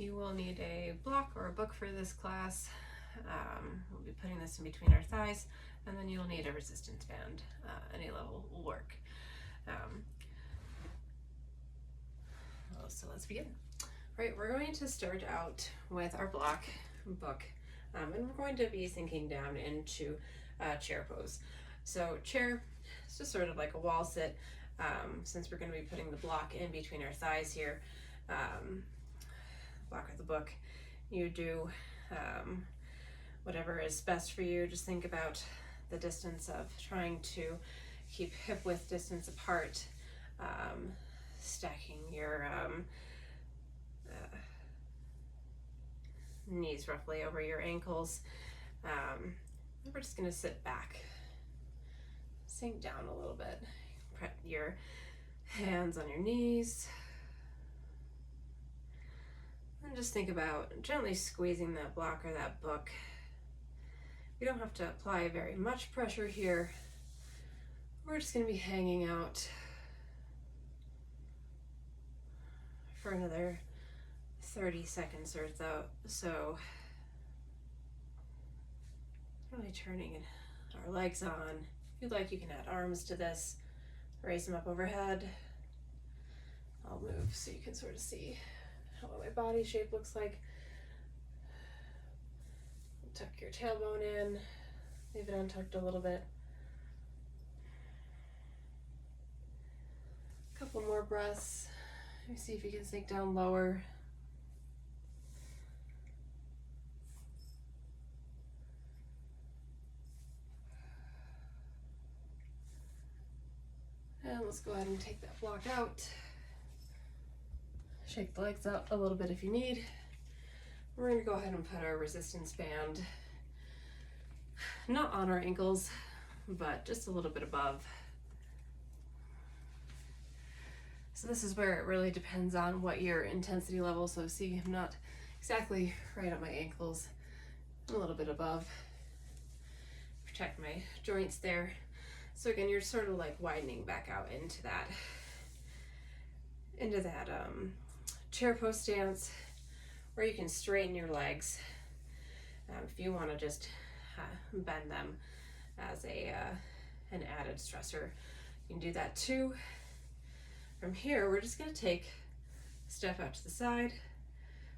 You will need a block or a book for this class. We'll be putting this in between our thighs, and then you'll need a resistance band. Any level will work. So let's begin. Right, we're going to start out with our block book, and we're going to be sinking down into chair pose. So chair is just sort of like a wall sit, since we're going to be putting the block in between our thighs here. Block of the book, you do whatever is best for you. Just think about the distance of trying to keep hip width distance apart, stacking your knees roughly over your ankles. We're just going to sit back, sink down a little bit, put your hands on your knees, and just think about gently squeezing that block or that book. You don't have to apply very much pressure here. We're just going to be hanging out for another 30 seconds or so. Really turning our legs on. If you'd like, you can add arms to this, raise them up overhead. I'll move so you can sort of see what my body shape looks like. Tuck your tailbone in, leave it untucked a little bit. A couple more breaths. Let me see if you can sink down lower. And let's go ahead and take that block out. Shake the legs out a little bit if you need. We're going to go ahead and put our resistance band, not on our ankles, but just a little bit above. So this is where it really depends on what your intensity level. So see, I'm not exactly right at my ankles, a little bit above. Protect my joints there. So again, you're sort of like widening back out into that chair pose stance, where you can straighten your legs if you want to just bend them as an added stressor. You can do that too. From here, we're just going to take a step out to the side.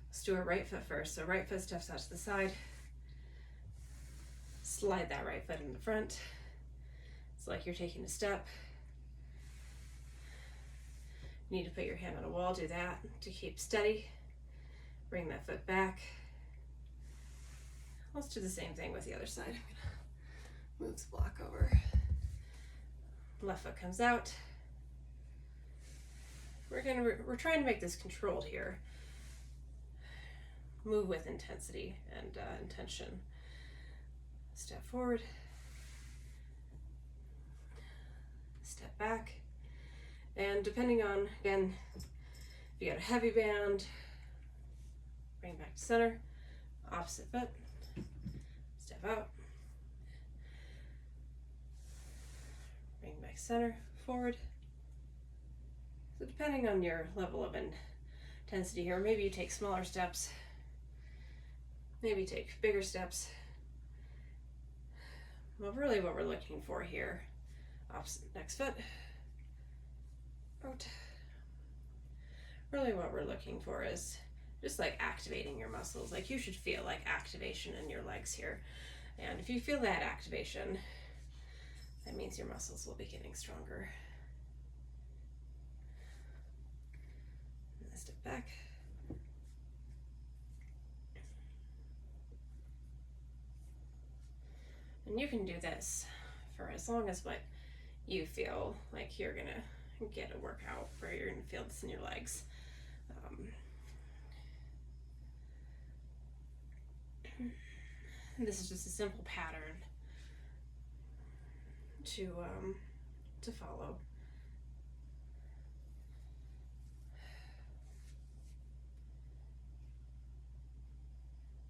Let's do our right foot first. So right foot steps out to the side. Slide that right foot in the front. It's like you're taking a step. You need to put your hand on a wall, do that to keep steady. Bring that foot back. Let's do the same thing with the other side. I'm gonna move the block over. Left foot comes out. We're trying to make this controlled here. Move with intensity and intention. Step forward. Step back. And depending on, again, if you got a heavy band, bring back to center, opposite foot, step out, bring back center, forward. So depending on your level of intensity here, maybe you take smaller steps, maybe take bigger steps. Well, really what we're looking for here, opposite next foot, out. Really what we're looking for is just like activating your muscles. Like you should feel like activation in your legs here. And if you feel that activation, that means your muscles will be getting stronger. And then step back. And you can do this for as long as what you feel like you're gonna get a workout where you're gonna feel this in your legs. This is just a simple pattern to follow.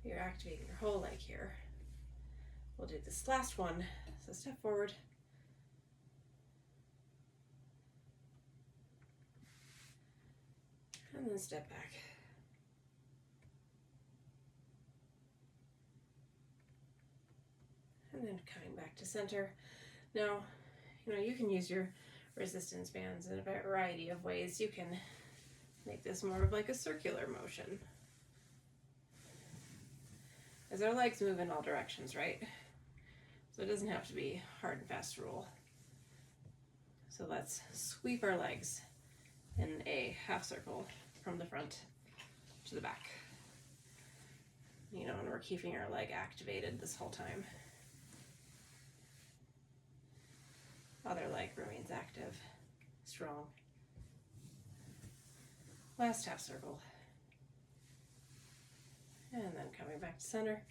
You're activating your whole leg here. We'll do this last one. So step forward. And then step back. And coming back to center. Now, you can use your resistance bands in a variety of ways. You can make this more of like a circular motion, as our legs move in all directions, right? So it doesn't have to be hard and fast rule. So let's sweep our legs in a half circle from the front to the back. And we're keeping our leg activated this whole time. Other leg remains active, strong. Last half circle. And then coming back to center.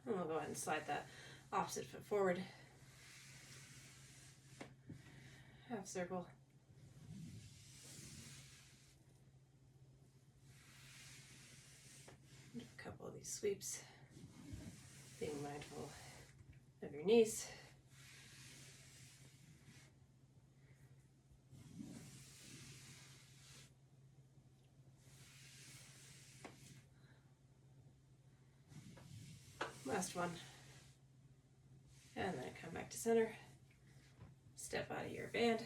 And we'll go ahead and slide that opposite foot forward. Half circle. And a couple of these sweeps. Being mindful of your knees. Last one. And then come back to center. Step out of your band.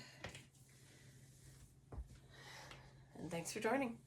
And thanks for joining.